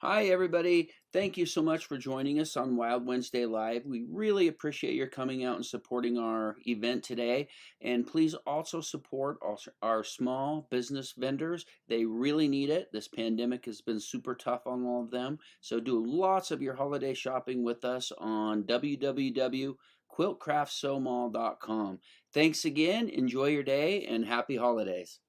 Hi, everybody. Thank you so much for joining us on Wild Wednesday Live. We really appreciate your coming out and supporting our event today. And please also support our small business vendors. They really need it. This pandemic has been super tough on all of them. So do lots of your holiday shopping with us on www.quiltcraftsomall.com. Thanks again. Enjoy your day and happy holidays.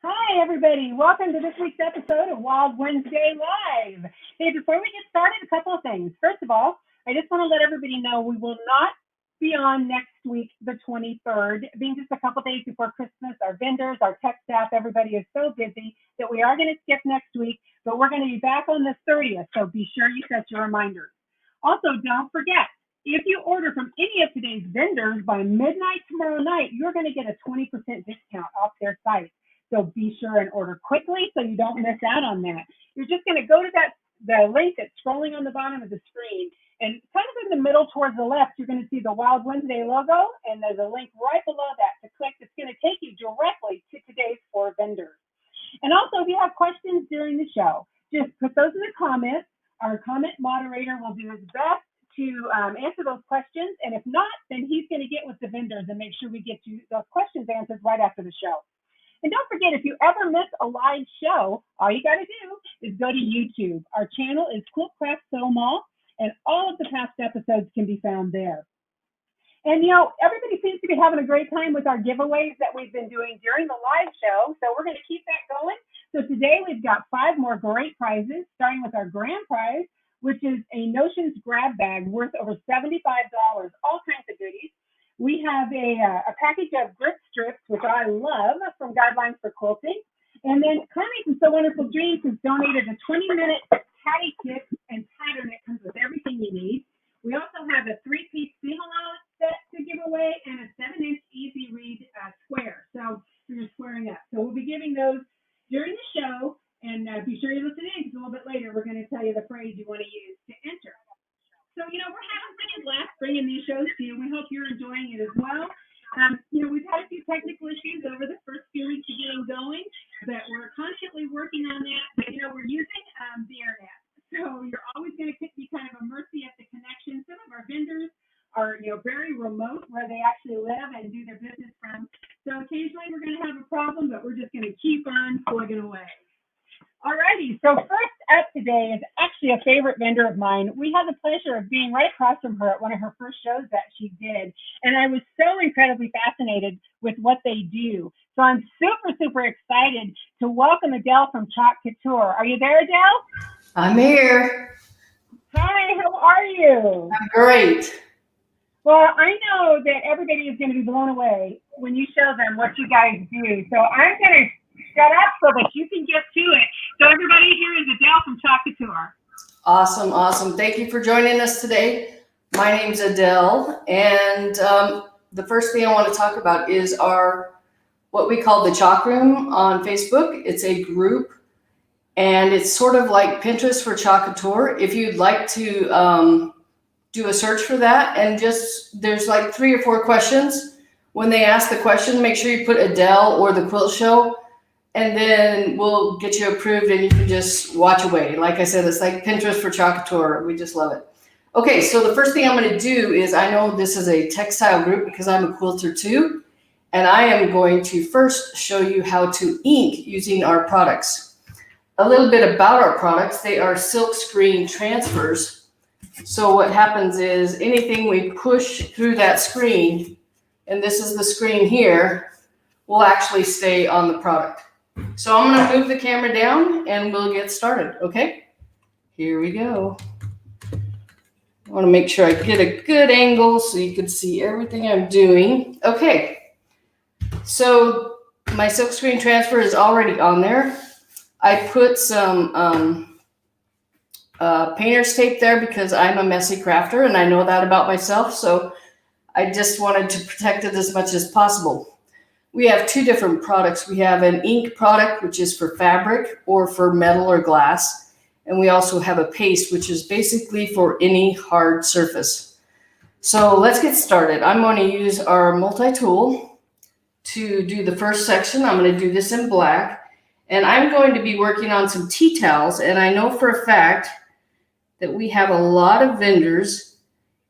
Hi, everybody. Welcome to this week's episode of Wild Wednesday Live. Hey, before we get started, a couple of things. First of all, I just want to let everybody know we will not be on next week, the 23rd, being just a couple days before Christmas. Our vendors, our tech staff, everybody is so busy that we are going to skip next week, but we're going to be back on the 30th, so be sure you set your reminders. Also, don't forget, if you order from any of today's vendors by midnight tomorrow night, you're going to get a 20% discount off their site. So be sure and order quickly so you don't miss out on that. You're just going to go to the link that's scrolling on the bottom of the screen, and kind of in the middle towards the left, you're going to see the Wild Wednesday logo, and there's a link right below that to click. It's going to take you directly to today's 4 vendors. And also, if you have questions during the show, just put those in the comments. Our comment moderator will do his best to answer those questions, and if not, then he's going to get with the vendors and make sure we get you those questions answered right after the show. And don't forget, if you ever miss a live show, all you got to do is go to YouTube. Our channel is Quilt Craft Sew Mall, and all of the past episodes can be found there. And, everybody seems to be having a great time with our giveaways that we've been doing during the live show, so we're going to keep that going. So today we've got 5 more great prizes, starting with our grand prize, which is a Notions grab bag worth over $75, all kinds of goodies. We have a package of grip strips, which I love, from Guidelines for Quilting. And then Connie from So Wonderful Dreams has donated a 20-minute patty kit and pattern that comes with everything you need. We also have a 3-piece seam allowance set to give away and a 7-inch easy read square. So we're squaring up. So we'll be giving those during the show. And be sure you listen in, because a little bit later we're going to tell you the phrase you want to use to enter. So, we're having such a blast bringing these shows to you. We hope you're enjoying it as well. We've had a few technical issues over the first few weeks of getting going, but we're constantly working on that. But, we're using the internet. So you're always going to be kind of a mercy at the connection. Some of our vendors are, very remote where they actually live and do their business from. So occasionally we're going to have a problem, but we're just going to keep on plugging away. Alrighty, so first up today is actually a favorite vendor of mine. We had the pleasure of being right across from her at one of her first shows that she did, and I was so incredibly fascinated with what they do. So I'm super, super excited to welcome Adele from Couture. Are you there, Adele? I'm here. Hi, how are you? I'm great. Well, I know that everybody is going to be blown away when you show them what you guys do. So I'm going to shut up so that you can get to it. So everybody, here is Adele from Couture. Awesome. Thank you for joining us today. My name's Adele, and the first thing I want to talk about is our what we call the Chalk Room on Facebook. It's a group, and it's sort of like Pinterest for Couture. If you'd like to do a search for that, and there's like 3 or 4 questions. When they ask the question, make sure you put Adele or the Quilt Show, and then we'll get you approved and you can just watch away. Like I said, it's like Pinterest for Couture. We just love it. Okay, so the first thing I'm going to do is, I know this is a textile group because I'm a quilter too, and I am going to first show you how to ink using our products. A little bit about our products. They are silk screen transfers. So what happens is anything we push through that screen, and this is the screen here, will actually stay on the product. So I'm going to move the camera down and we'll get started, okay? Here we go. I want to make sure I get a good angle so you can see everything I'm doing. Okay, so my silkscreen transfer is already on there. I put some painter's tape there because I'm a messy crafter and I know that about myself, so I just wanted to protect it as much as possible. We have 2 different products. We have an ink product, which is for fabric or for metal or glass. And we also have a paste, which is basically for any hard surface. So let's get started. I'm going to use our multi-tool to do the first section. I'm going to do this in black. And I'm going to be working on some tea towels, and I know for a fact that we have a lot of vendors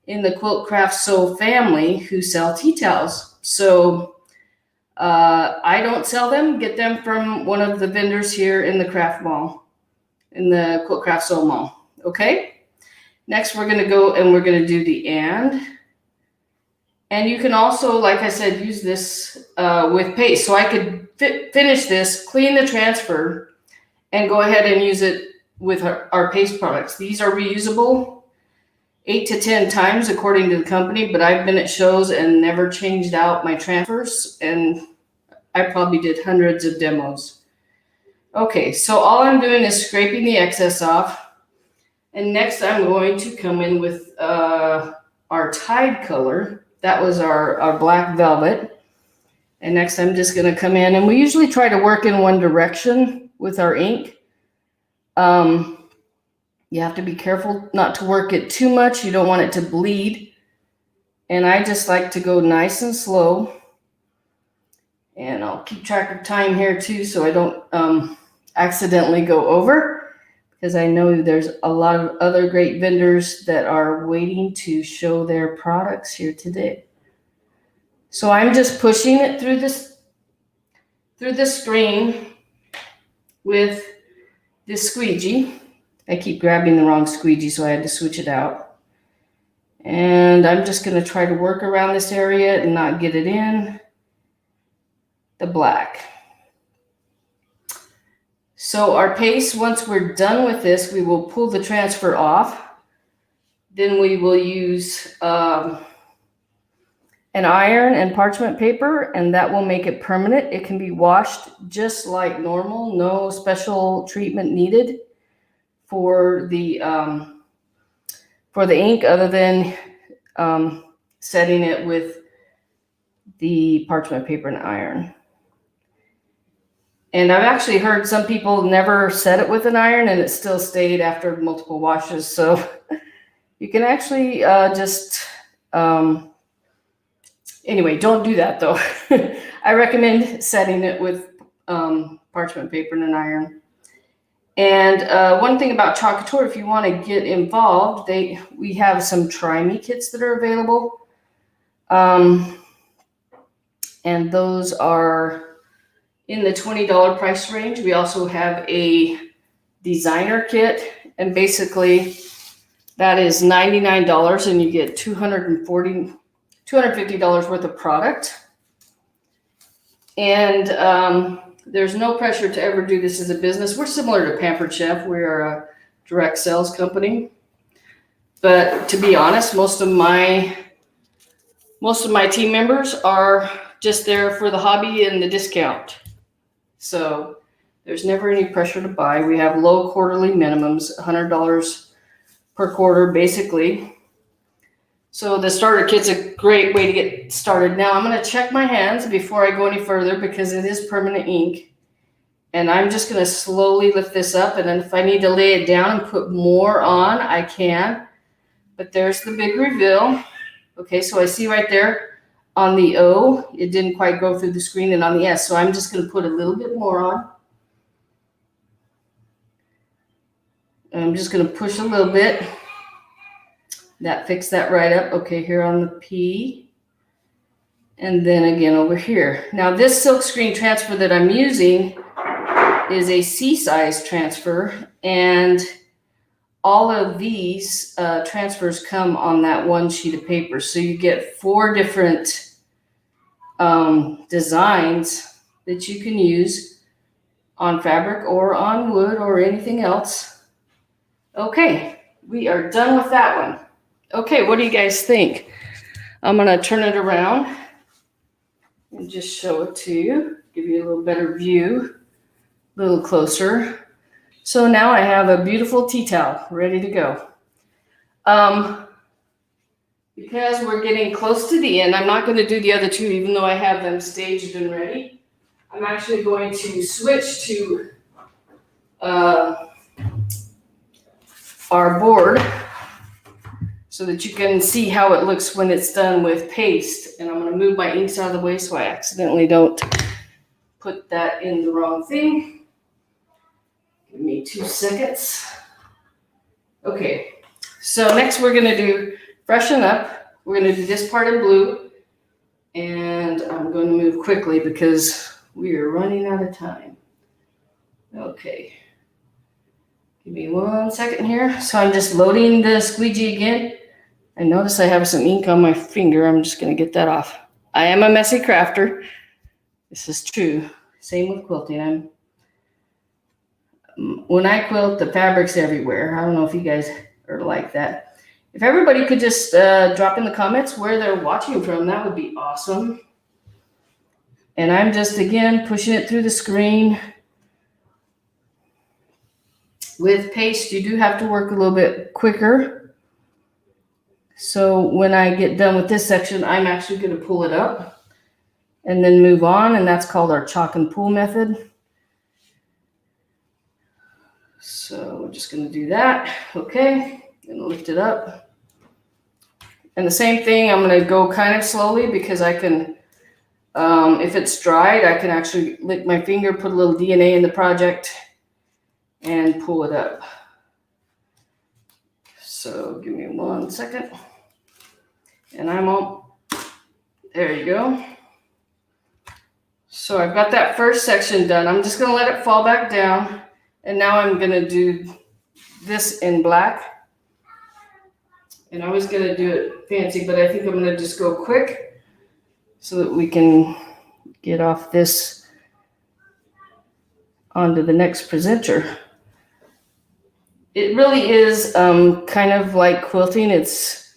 in the Quilt Craft Sew family who sell tea towels. So I don't sell them, get them from one of the vendors here in the craft mall, in the Quilt Craft Sew mall. Okay? Next, we're going to go and we're going to do the and. And you can also, like I said, use this with paste. So I could finish this, clean the transfer, and go ahead and use it with our paste products. These are reusable 8 to 10 times according to the company, but I've been at shows and never changed out my transfers, and I probably did hundreds of demos. Okay, so all I'm doing is scraping the excess off. And next I'm going to come in with our Tide color. That was our black velvet. And next I'm just going to come in, and we usually try to work in one direction with our ink. You have to be careful not to work it too much. You don't want it to bleed. And I just like to go nice and slow. And I'll keep track of time here too, so I don't accidentally go over, because I know there's a lot of other great vendors that are waiting to show their products here today. So I'm just pushing it through the screen with this squeegee. I keep grabbing the wrong squeegee, so I had to switch it out. And I'm just going to try to work around this area and not get it in the black. So our paste, once we're done with this, we will pull the transfer off. Then we will use an iron and parchment paper, and that will make it permanent. It can be washed just like normal, no special treatment needed for the ink, other than setting it with the parchment paper and iron. And I've actually heard some people never set it with an iron and it still stayed after multiple washes. So you can actually anyway, don't do that though. I recommend setting it with parchment paper and an iron. And one thing about Couture, if you want to get involved, we have some Try Me kits that are available. And those are in the $20 price range. We also have a designer kit, and basically that is $99, and you get $250 worth of product. And there's no pressure to ever do this as a business. We're similar to Pampered Chef. We're a direct sales company. But to be honest, most of my team members are just there for the hobby and the discount. So there's never any pressure to buy. We have low quarterly minimums, $100 per quarter, basically. So the starter kit's a great way to get started. Now I'm going to check my hands before I go any further, because it is permanent ink. And I'm just going to slowly lift this up. And then if I need to lay it down and put more on, I can. But there's the big reveal. Okay, so I see right there on the O, it didn't quite go through the screen, and on the S. So I'm just going to put a little bit more on. And I'm just going to push a little bit. That fixed that right up. Okay, here on the P. And then again over here. Now this silk screen transfer that I'm using is a C-size transfer, and all of these transfers come on that one sheet of paper. So you get 4 different designs that you can use on fabric or on wood or anything else. Okay, we are done with that one. Okay, what do you guys think? I'm going to turn it around and just show it to you, give you a little better view, a little closer. So now I have a beautiful tea towel ready to go. Because we're getting close to the end, I'm not going to do the other 2, even though I have them staged and ready. I'm actually going to switch to our board so that you can see how it looks when it's done with paste. And I'm going to move my inks out of the way so I accidentally don't put that in the wrong thing. me 2 seconds. Okay, so next we're gonna do freshen up. We're gonna do this part in blue, and I'm going to move quickly because we are running out of time. Okay, give me 1 second here. So I'm just loading the squeegee again. I notice I have some ink on my finger. I'm just gonna get that off. I am a messy crafter. This is true. Same with quilting. When I quilt, the fabric's everywhere. I don't know if you guys are like that. If everybody could just drop in the comments where they're watching from, that would be awesome. And I'm just, again, pushing it through the screen. With paste, you do have to work a little bit quicker. So when I get done with this section, I'm actually going to pull it up and then move on, and that's called our chalk and pull method. So we're just going to do that. Okay, and lift it up. And the same thing, I'm going to go kind of slowly because I can, if it's dried, I can actually lick my finger, put a little DNA in the project, and pull it up. So give me 1 second. And I'm all, there you go. So I've got that first section done. I'm just going to let it fall back down. And now I'm going to do this in black. And I was going to do it fancy, but I think I'm going to just go quick so that we can get off this onto the next presenter. It really is kind of like quilting. It's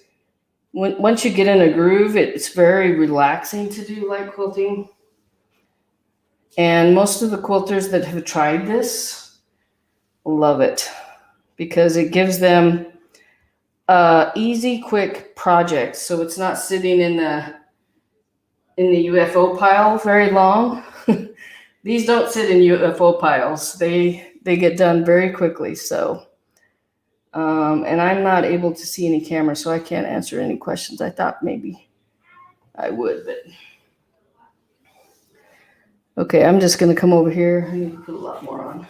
once you get in a groove, it's very relaxing to do like quilting. And most of the quilters that have tried this love it because it gives them easy, quick projects. So it's not sitting in the UFO pile very long. These don't sit in UFO piles. They get done very quickly. So, and I'm not able to see any camera, so I can't answer any questions. I thought maybe I would, but okay. I'm just going to come over here. I need to put a lot more on.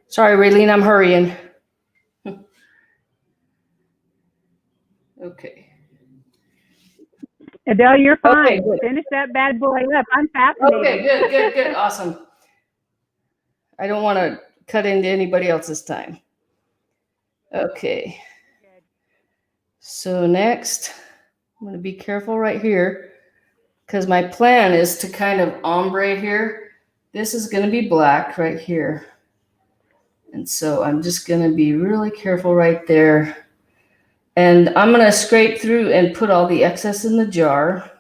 Sorry, Raylene, I'm hurrying. Okay. Adele, you're fine. Okay, Finish that bad boy up. I'm fascinated. Okay, good. Awesome. I don't want to cut into anybody else's time. Okay. So next, I'm going to be careful right here because my plan is to kind of ombre here. This is going to be black right here. And so I'm just going to be really careful right there. And I'm going to scrape through and put all the excess in the jar.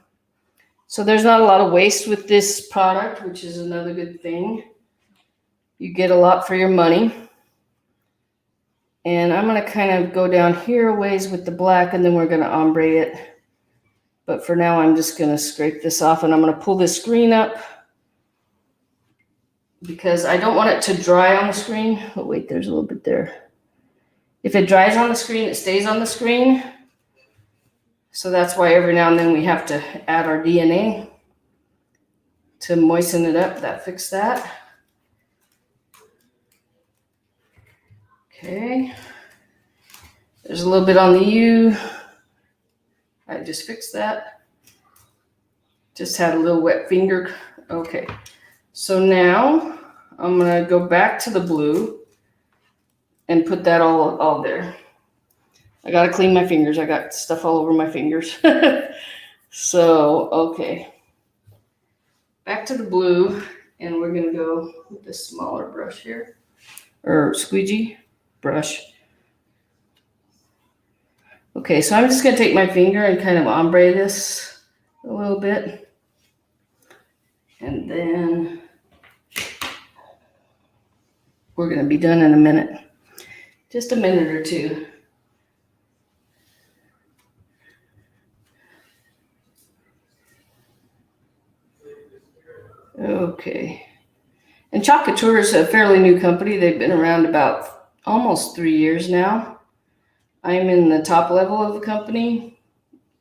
So there's not a lot of waste with this product, which is another good thing. You get a lot for your money. And I'm going to kind of go down here a ways with the black, and then we're going to ombre it. But for now, I'm just going to scrape this off, and I'm going to pull this screen up because I don't want it to dry on the screen. Oh, wait, there's a little bit there. If it dries on the screen, it stays on the screen. So that's why every now and then we have to add our DNA to moisten it up. That fixed that. Okay. There's a little bit on the U. I just fixed that. Just had a little wet finger. Okay. So now I'm going to go back to the blue and put that all there. I got to clean my fingers. I got stuff all over my fingers. So, okay. Back to the blue, and we're going to go with this smaller brush here, or squeegee brush. Okay, so I'm just going to take my finger and kind of ombre this a little bit. And then we're going to be done in a minute. Just a minute or two. Okay. And Couture is a fairly new company. They've been around about almost 3 years now. I'm in the top level of the company,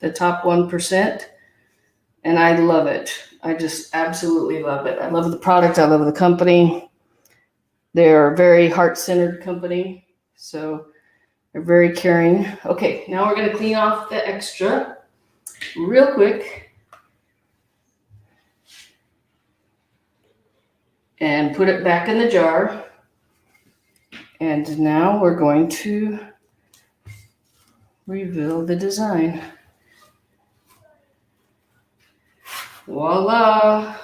the top 1%, and I love it. I just absolutely love it. I love the product. I love the company. They're a very heart-centered company, so they're very caring. Okay, now we're gonna clean off the extra real quick and put it back in the jar. And now we're going to reveal the design. Voila.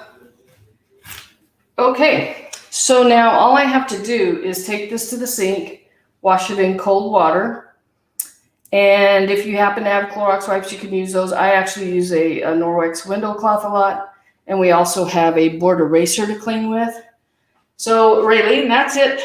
Okay, so now all I have to do is take this to the sink, wash it in cold water. And if you happen to have Clorox wipes, you can use those. I actually use a Norwex window cloth a lot. And we also have a board eraser to clean with. So Raylene, that's it.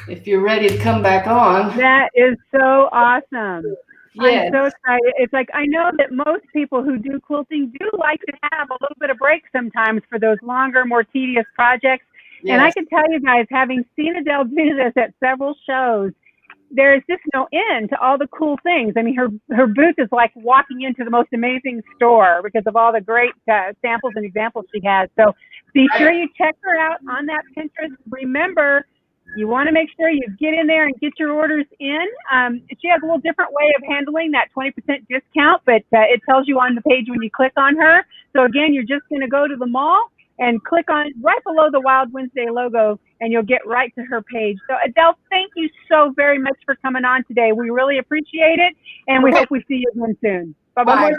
If you're ready to come back on. That is so awesome. Yes. I'm so excited. It's like I know that most people who do quilting do like to have a little bit of break sometimes for those longer, more tedious projects. Yes. And I can tell you guys, having seen Adele do this at several shows, there is just no end to all the cool things. I mean, her booth is like walking into the most amazing store because of all the great samples and examples she has. So be sure you check her out on that Pinterest. Remember, you want to make sure you get in there and get your orders in. She has a little different way of handling that 20% discount, but it tells you on the page when you click on her. So again, you're just going to go to the mall and click on right below the Wild Wednesday logo, and you'll get right to her page. So Adele, thank you so very much for coming on today. We really appreciate it, and we hope we see you again soon. Bye-bye.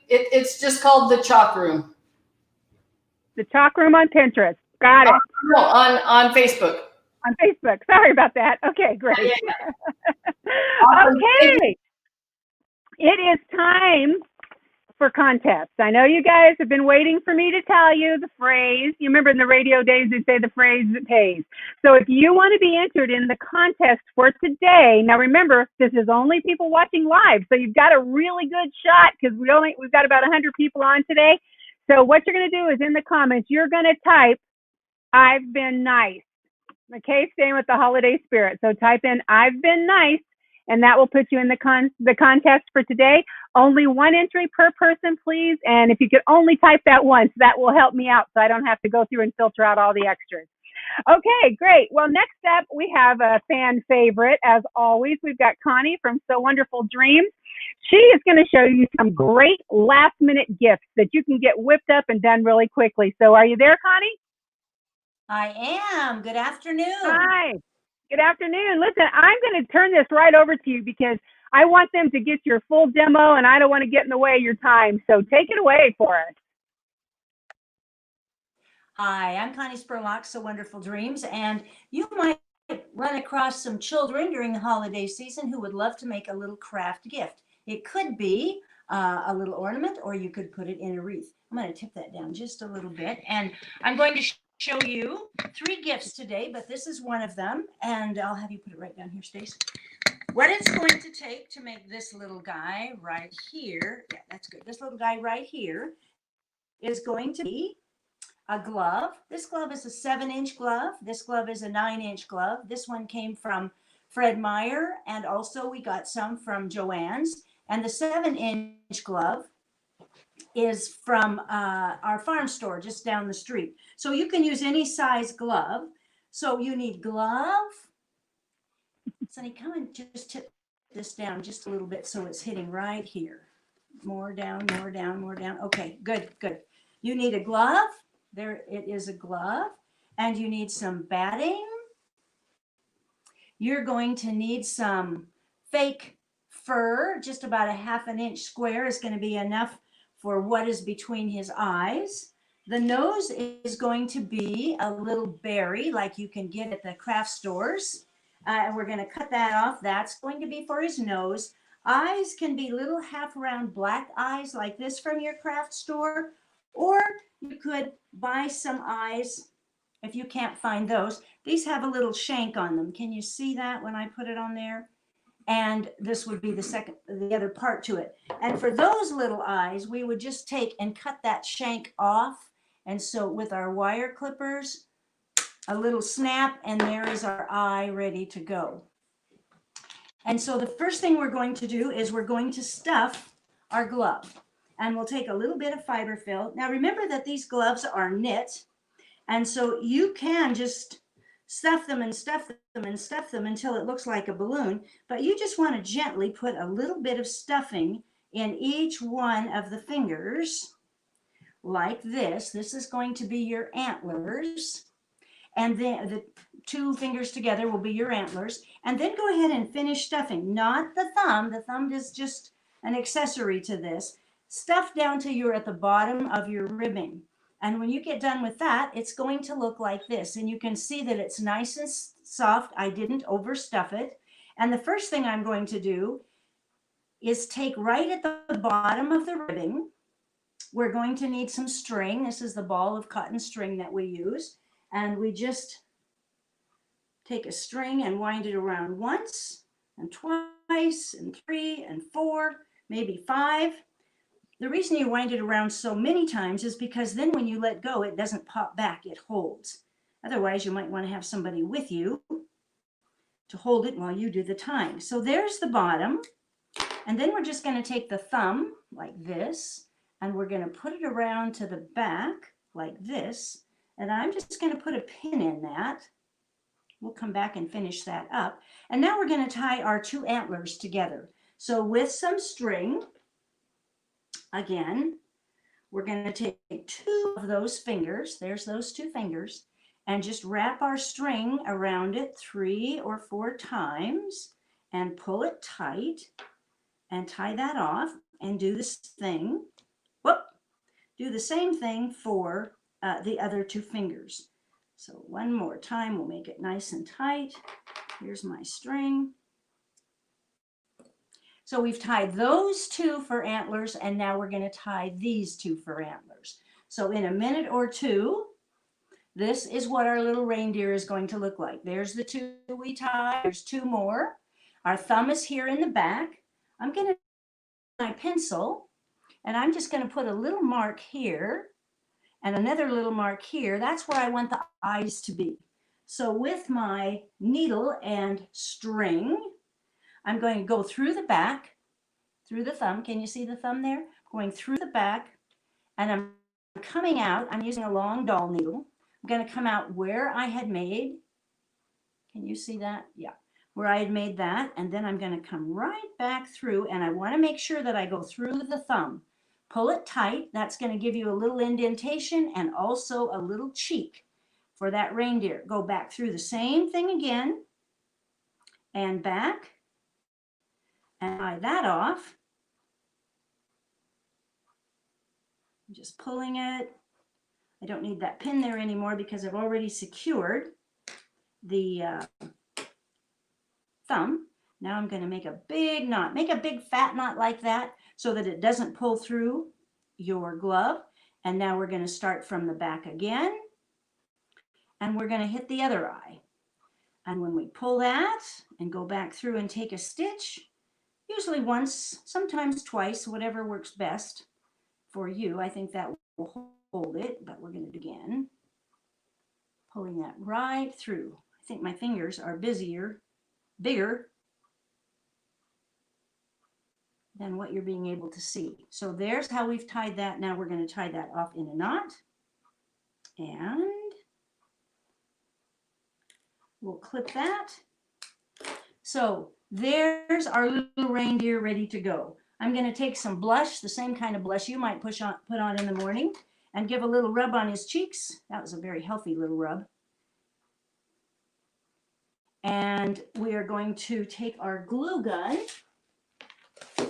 It's just called the Chalk Room. The Chalk Room on Pinterest. Got it. No, on Facebook. On Facebook. Sorry about that. Okay, great. Awesome. Okay. It is time for contests. I know you guys have been waiting for me to tell you the phrase. You remember in the radio days, they say the phrase that pays. So if you want to be entered in the contest for today, now remember, this is only people watching live. So you've got a really good shot because we've got about 100 people on today. So what you're going to do is in the comments, you're going to type, "I've been nice." Okay, staying with the holiday spirit. So type in "I've been nice," and that will put you in the contest for today. Only one entry per person, please. And if you could only type that once, that will help me out so I don't have to go through and filter out all the extras. Okay, great. Well, next up, we have a fan favorite. As always, we've got Connie from So Wonderful Dreams. She is going to show you some great last-minute gifts that you can get whipped up and done really quickly. So are you there, Connie? I am. Good afternoon. Hi. Good afternoon. Listen, I'm going to turn this right over to you because I want them to get your full demo and I don't want to get in the way of your time. So take it away for us. Hi, I'm Connie Spurlock, So Wonderful Dreams, and you might run across some children during the holiday season who would love to make a little craft gift. It could be a little ornament, or you could put it in a wreath. I'm going to tip that down just a little bit, and I'm going to show you 3 gifts today, but this is one of them, and I'll have you put it right down here, Stace. What it's going to take to make this little guy right here, yeah, that's good. This little guy right here is going to be a glove. This glove is a 7-inch glove. This glove is a 9-inch glove. This one came from Fred Meyer, and also we got some from Joann's. And the 7-inch glove is from our farm store just down the street. So you can use any size glove. So you need glove. Sonny, come and just tip this down just a little bit so it's hitting right here. More down, more down, more down. Okay, good, good. You need a glove. There it is, a glove. And you need some batting. You're going to need some fake fur. Just about a 1/2 inch square is going to be enough for what is between his eyes. The nose is going to be a little berry like you can get at the craft stores. And we're going to cut that off. That's going to be for his nose. Eyes can be little half-round black eyes like this from your craft store. Or you could buy some eyes if you can't find those. These have a little shank on them. Can you see that when I put it on there? And this would be the other part to it. And for those little eyes, we would just take and cut that shank off. And so with our wire clippers, a little snap, and there is our eye ready to go. And so the first thing we're going to do is we're going to stuff our glove. And we'll take a little bit of fiber fill. Now remember that these gloves are knit. And so you can just stuff them and stuff them and stuff them until it looks like a balloon, but you just want to gently put a little bit of stuffing in each one of the fingers like this. This is going to be your antlers. And then the two fingers together will be your antlers. And then go ahead and finish stuffing, not the thumb. The thumb is just an accessory to this. Stuff down till you're at the bottom of your ribbing. And when you get done with that, it's going to look like this. And you can see that it's nice and soft. I didn't overstuff it. And the first thing I'm going to do is take right at the bottom of the ribbing. We're going to need some string. This is the ball of cotton string that we use. And we just take a string and wind it around once and twice and 3 and 4, maybe 5. The reason you wind it around so many times is because then when you let go, it doesn't pop back, it holds. Otherwise, you might want to have somebody with you to hold it while you do the tying. So there's the bottom. And then we're just going to take the thumb like this, and we're going to put it around to the back like this. And I'm just going to put a pin in that. We'll come back and finish that up. And now we're going to tie our two antlers together. So with some string, again, we're going to take 2 of those fingers, there's those 2 fingers, and just wrap our string around it 3 or 4 times and pull it tight and tie that off and do this thing. Whoop! Do the same thing for the other 2 fingers. So one more time, we'll make it nice and tight. Here's my string. So we've tied those 2 for antlers, and now we're going to tie these 2 for antlers. So in a minute or 2, this is what our little reindeer is going to look like. There's the 2 we tied. There's 2 more. Our thumb is here in the back. I'm going to use my pencil, and I'm just going to put a little mark here and another little mark here. That's where I want the eyes to be. So with my needle and string, I'm going to go through the back, through the thumb. Can you see the thumb there? Going through the back, and I'm coming out. I'm using a long doll needle. I'm going to come out where I had made. Can you see that? Yeah. Where I had made that, and then I'm going to come right back through, and I want to make sure that I go through the thumb. Pull it tight. That's going to give you a little indentation and also a little cheek for that reindeer. Go back through the same thing again and back and tie that off. I'm just pulling it. I don't need that pin there anymore because I've already secured the thumb. Now I'm going to make a big knot. Make a big fat knot like that so that it doesn't pull through your glove. And now we're going to start from the back again. And we're going to hit the other eye. And when we pull that and go back through and take a stitch, usually once, sometimes twice, whatever works best for you. I think that will hold it, but we're going to do it again. Pulling that right through. I think my fingers are bigger than what you're being able to see. So there's how we've tied that. Now we're going to tie that off in a knot. And we'll clip that. So there's our little reindeer ready to go. I'm going to take some blush, the same kind of blush you might put on in the morning, and give a little rub on his cheeks. That was a very healthy little rub. And we are going to take our glue gun. Can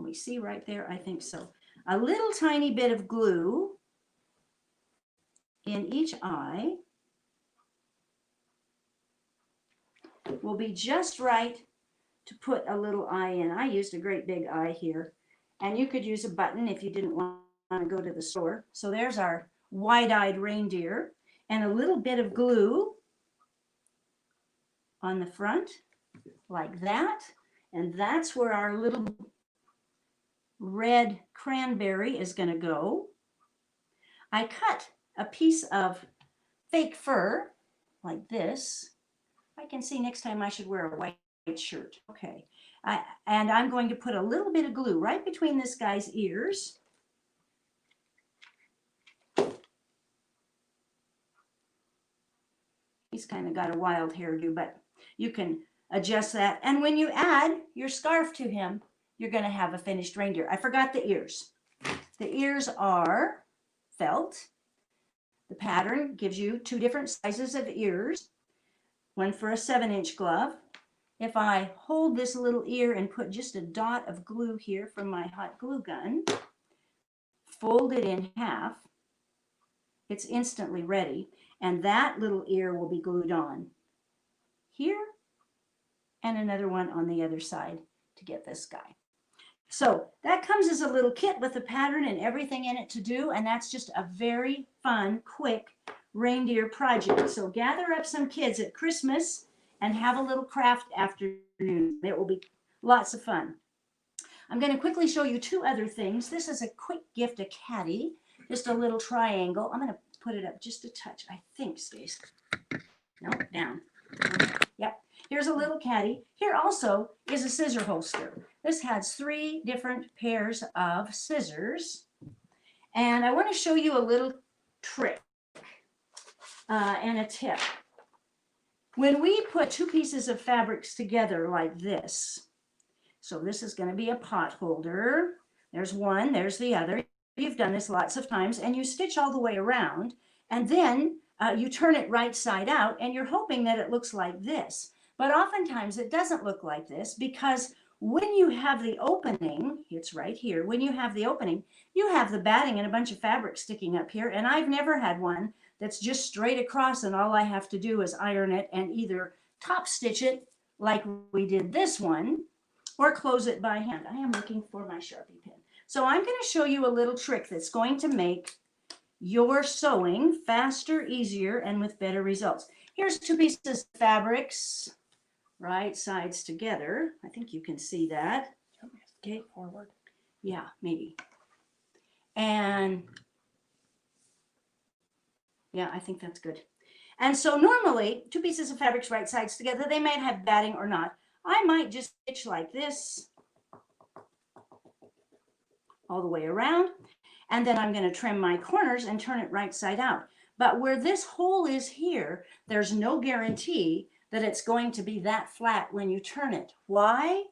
we see right there? I think so. A little tiny bit of glue in each eye will be just right to put a little eye in. I used a great big eye here, and you could use a button if you didn't want to go to the store. So there's our wide-eyed reindeer, and a little bit of glue on the front like that, and that's where our little red cranberry is going to go. I cut a piece of fake fur like this. I can see next time I should wear a white shirt. Okay. And I'm going to put a little bit of glue right between this guy's ears. He's kind of got a wild hairdo, but you can adjust that. And when you add your scarf to him, you're going to have a finished reindeer. I forgot the ears. The ears are felt. The pattern gives you 2 different sizes of ears, one for a 7-inch glove. If I hold this little ear and put just a dot of glue here from my hot glue gun, fold it in half, it's instantly ready, and that little ear will be glued on here and another one on the other side to get this guy. So that comes as a little kit with the pattern and everything in it to do, and that's just a very fun, quick reindeer project. So gather up some kids at Christmas and have a little craft afternoon. It will be lots of fun. I'm going to quickly show you 2 other things. This is a quick gift, a caddy, just a little triangle. I'm going to put it up just a touch, I think, Stace. No, down. Yep. Here's a little caddy. Here also is a scissor holster. This has 3 different pairs of scissors. And I want to show you a little trick and a tip. When we put 2 pieces of fabrics together like this, so this is going to be a pot holder. There's one, there's the other. You've done this lots of times, and you stitch all the way around, and then you turn it right side out, and you're hoping that it looks like this. But oftentimes it doesn't look like this, because when you have the opening, it's right here, when you have the opening, you have the batting and a bunch of fabric sticking up here, and I've never had one that's just straight across, and all I have to do is iron it and either top stitch it like we did this one, or close it by hand. I am looking for my Sharpie pen. So I'm going to show you a little trick that's going to make your sewing faster, easier, and with better results. Here's 2 pieces of fabrics, right sides together. I think you can see that. Okay, forward. Yeah, maybe. And yeah, I think that's good. And so normally 2 pieces of fabrics right sides together, they might have batting or not. I might just stitch like this all the way around, and then I'm going to trim my corners and turn it right side out. But where this hole is here, there's no guarantee that it's going to be that flat when you turn it. Why?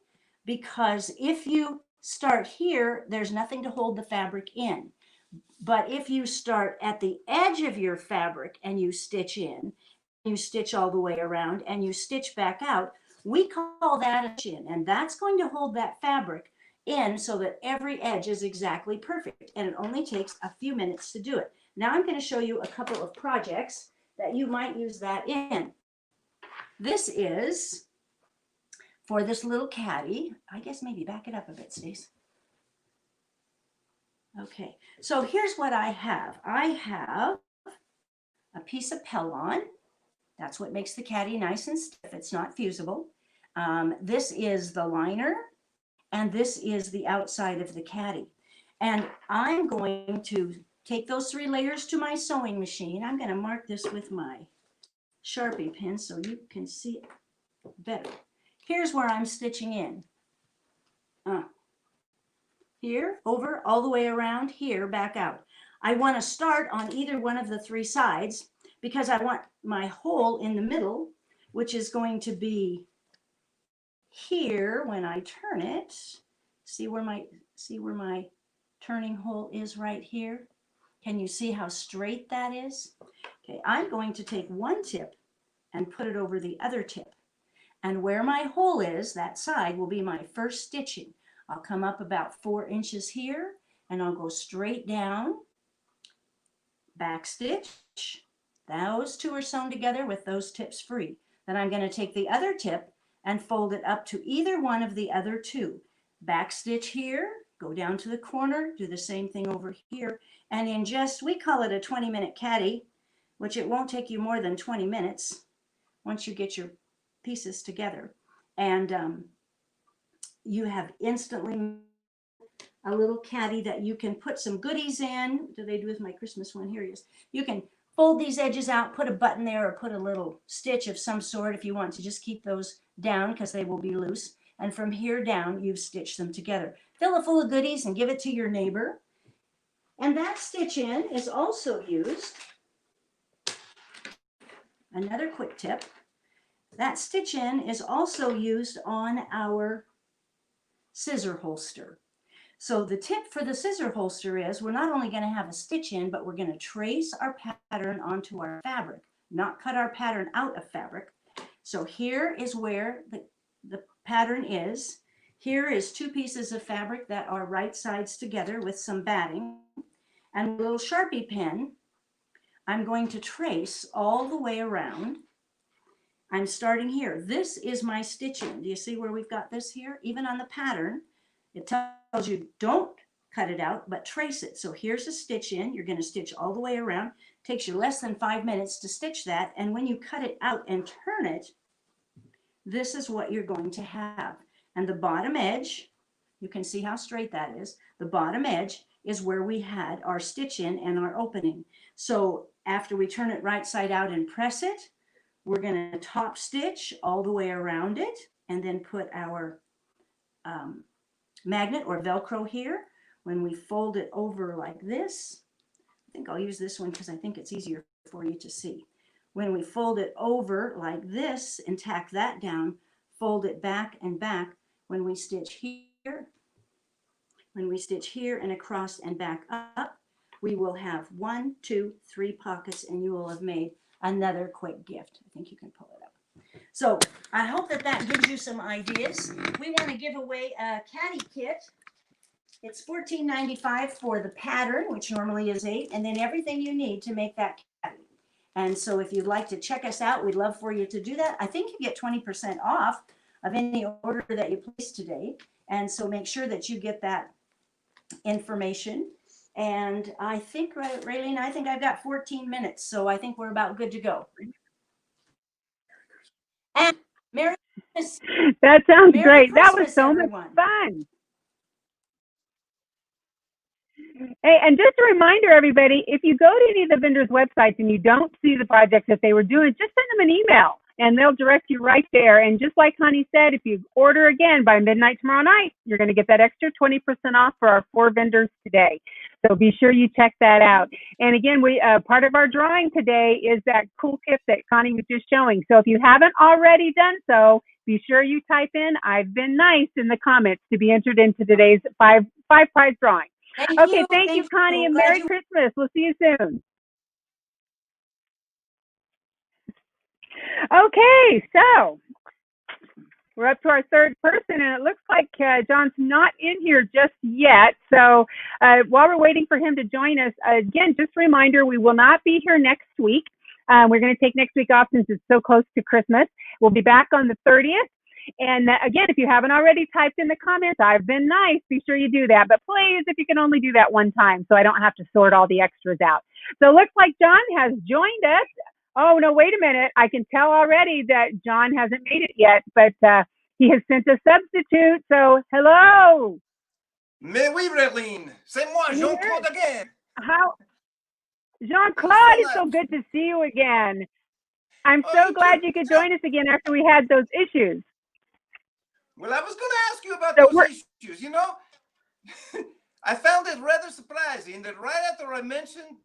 Because if you start here, there's nothing to hold the fabric in. But if you start at the edge of your fabric and you stitch in, you stitch all the way around and you stitch back out, we call that a chin, and that's going to hold that fabric in so that every edge is exactly perfect, and it only takes a few minutes to do it. Now I'm going to show you a couple of projects that you might use that in. This is for this little caddy. I guess maybe back it up a bit, Stace. Okay, so here's what I have. I have a piece of Pellon. That's what makes the caddy nice and stiff. It's not fusible. This is the liner, and this is the outside of the caddy. And I'm going to take those 3 layers to my sewing machine. I'm going to mark this with my Sharpie pen so you can see it better. Here's where I'm stitching in. Here, over, all the way around, here, back out. I want to start on either one of the 3 sides because I want my hole in the middle, which is going to be here when I turn it. See where my turning hole is right here? Can you see how straight that is? Okay, I'm going to take one tip and put it over the other tip. And where my hole is, that side, will be my first stitching. I'll come up about 4 inches here, and I'll go straight down, back stitch. Those 2 are sewn together with those tips free. Then I'm going to take the other tip and fold it up to either one of the other 2. Back stitch here, go down to the corner, do the same thing over here, and in just, we call it a 20-minute caddy, which it won't take you more than 20 minutes once you get your pieces together. And you have instantly a little caddy that you can put some goodies in. What do they do with my Christmas one? Here it is. You can fold these edges out, put a button there, or put a little stitch of some sort if you want to just keep those down because they will be loose. And from here down, you've stitched them together. Fill it full of goodies and give it to your neighbor. And that stitch in is also used. another quick tip, that stitch in is also used on our scissor holster. So the tip for the scissor holster is we're not only going to have a stitch in, but we're going to trace our pattern onto our fabric, not cut our pattern out of fabric. So here is where the pattern is. Here is 2 pieces of fabric that are right sides together with some batting. And a little Sharpie pen, I'm going to trace all the way around. I'm starting here. This is my stitching. Do you see where we've got this here? Even on the pattern, it tells you don't cut it out, but trace it. So here's a stitch in. You're going to stitch all the way around. It takes you less than 5 minutes to stitch that. And when you cut it out and turn it, this is what you're going to have. And the bottom edge, you can see how straight that is. The bottom edge is where we had our stitch in and our opening. So after we turn it right side out and press it, we're going to top stitch all the way around it and then put our magnet or Velcro here. When we fold it over like this, I think I'll use this one because I think it's easier for you to see. When we fold it over like this and tack that down, fold it back and back. When we stitch here and across and back up, we will have 1, 2, 3 pockets, and you will have made another quick gift. I think you can pull it up. So I hope that that gives you some ideas. We want to give away a caddy kit. It's $14.95 for the pattern, which normally is $8, and then everything you need to make that caddy. And so if you'd like to check us out, we'd love for you to do that. I think you get 20% off of any order that you place today. And so make sure that you get that information. And I think, Raylene, I think I've got 14 minutes, so I think we're about good to go. And Merry Christmas. That sounds Merry great. That was Christmas, so everyone. much fun. Hey, and just a reminder, everybody, if you go to any of the vendors' websites and you don't see the projects that they were doing, just send them an email and they'll direct you right there. And just like Connie said, if you order again by midnight tomorrow night, you're going to get that extra 20% off for our 4 vendors today. So be sure you check that out. And again, we part of our drawing today is that cool tip that Connie was just showing. So if you haven't already done so, be sure you type in "I've been nice" in the comments to be entered into today's five prize drawing. Okay, thank you, Connie, and Merry Christmas. We'll see you soon. Okay, so we're up to our 3rd person, and it looks like John's not in here just yet. So while we're waiting for him to join us, again, just a reminder, we will not be here next week. We're going to take next week off since it's so close to Christmas. We'll be back on the 30th. And again, if you haven't already typed in the comments, "I've been nice," be sure you do that. But please, if you can only do that one time so I don't have to sort all the extras out. So it looks like John has joined us. Oh, no, wait a minute. I can tell already that John hasn't made it yet, but he has sent a substitute. So hello. Mais oui, Raylene. C'est moi, Jean-Claude again. How? Jean-Claude, it's so good to see you again. I'm so glad you could join us again after we had those issues. Well, I was going to ask you about those issues. You know, I found it rather surprising that right after I mentioned,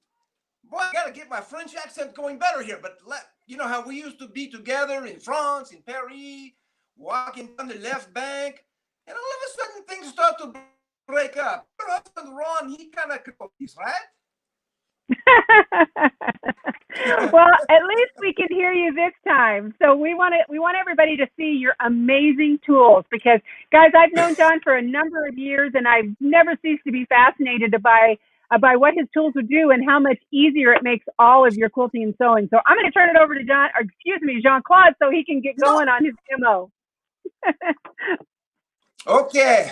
boy, I got to get my French accent going better here. But you know how we used to be together in France, in Paris, walking down the left bank, and all of a sudden things start to break up. Your husband, Ron, he kind of copies, right? Well, at least we can hear you this time. So we want everybody to see your amazing tools because, guys, I've known John for a number of years, and I've never ceased to be fascinated by what his tools would do and how much easier it makes all of your quilting and sewing. So I'm going to turn it over to Jean-Claude, so he can get going on his demo. Okay.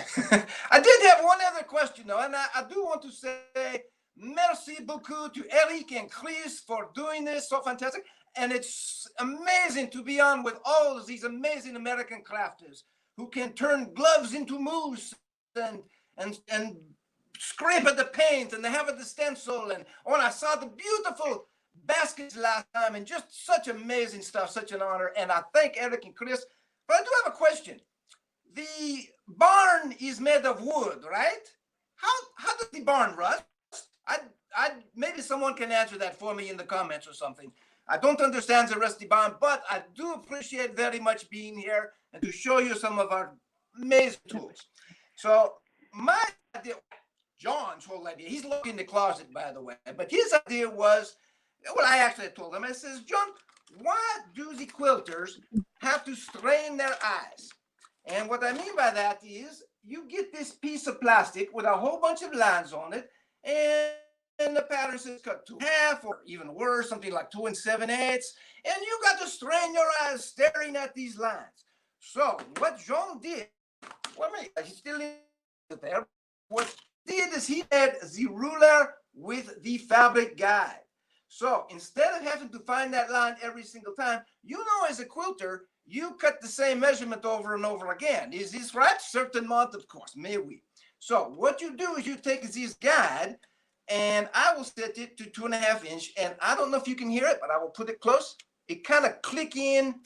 I did have one other question, though, and I do want to say merci beaucoup to Eric and Chris for doing this so fantastic. And it's amazing to be on with all of these amazing American crafters who can turn gloves into mousse and scrape at the paint, and they have the stencil. And I saw the beautiful baskets last time, and just such amazing stuff, such an honor. And I thank Eric and Chris. But I do have a question. The barn is made of wood, right? How does the barn rust? Maybe someone can answer that for me in the comments or something. I don't understand the rusty bomb, but I do appreciate very much being here and to show you some of our amazing tools. So my idea, John's whole idea, he's looking in the closet, by the way, but his idea was, well, I actually told him, I says, John, why do the quilters have to strain their eyes? And what I mean by that is you get this piece of plastic with a whole bunch of lines on it, and the pattern is cut to half, or even worse, something like 2 7/8, and you got to strain your eyes staring at these lines. So what Jean did, well, he's still in there. What he did is he had the ruler with the fabric guide. So instead of having to find that line every single time, you know, as a quilter, you cut the same measurement over and over again. Is this right? Certain amount, of course, may we. So what you do is you take this guide, and I will set it to 2.5 inch. And I don't know if you can hear it, but I will put it close. It kind of click in